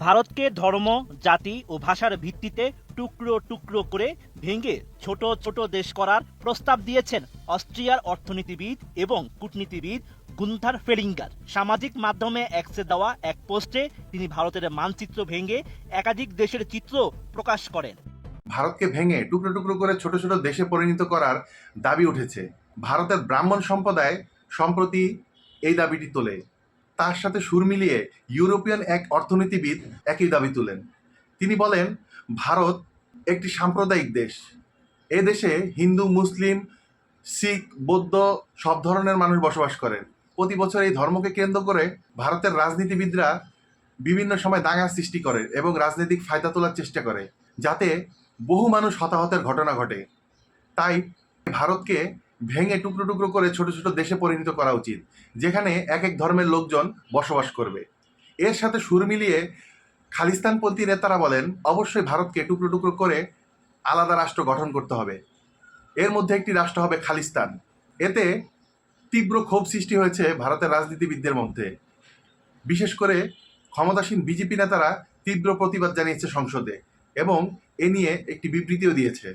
ভারতকে ধর্ম, জাতি ও ভাষার ভিত্তিতে টুকরো টুকরো করে ভেঙে ছোট ছোট দেশ করার প্রস্তাব দিয়েছেন অস্ট্রিয়ার অর্থনীতিবিদ এবং কূটনীতিবিদ গুন্থার ফেরিঙ্গার। সামাজিক মাধ্যমে এক্সে দেওয়া এক পোস্টে তিনি ভারতের মানচিত্র ভেঙে একাধিক দেশের চিত্র প্রকাশ করেন। ভারতকে ভেঙে টুকরো টুকরো করে ছোট ছোট দেশে পরিণত করার দাবি উঠেছে। ভারতের ব্রাহ্মণ সম্প্রদায় সম্প্রতি এই দাবিটি তোলে। তার সাথে সুর মিলিয়ে ইউরোপিয়ান এক অর্থনীতিবিদ একই দাবি তোলেন। তিনি বলেন, ভারত একটি সাম্প্রদায়িক দেশ। এ দেশে হিন্দু, মুসলিম, শিখ, বৌদ্ধ সব ধরনের মানুষ বসবাস করেন। প্রতি বছর এই ধর্মকে কেন্দ্র করে ভারতের রাজনীতিবিদরা বিভিন্ন সময় দাঙ্গা সৃষ্টি করে এবং রাজনৈতিক ফায়দা তোলার চেষ্টা করে, যাতে বহু মানুষ হতাহতের ঘটনা ঘটে। তাই ভারতকে ভেঙে টুকরো টুকরো করে ছোট ছোট দেশে পরিণত করা উচিত, যেখানে এক এক ধর্মের লোকজন বসবাস করবে। এর সাথে সুর মিলিয়ে খালিস্তানপন্থী নেতারা বলেন, অবশ্যই ভারতকে টুকরো টুকরো করে আলাদা রাষ্ট্র গঠন করতে হবে। এর মধ্যে একটি রাষ্ট্র হবে খালিস্তান। এতে তীব্র ক্ষোভ সৃষ্টি হয়েছে ভারতের রাজনীতিবিদদের মধ্যে। বিশেষ করে ক্ষমতাসীন বিজেপি নেতারা তীব্র প্রতিবাদ জানিয়েছে সংসদে এবং এ নিয়ে একটি বিবৃতিও দিয়েছে।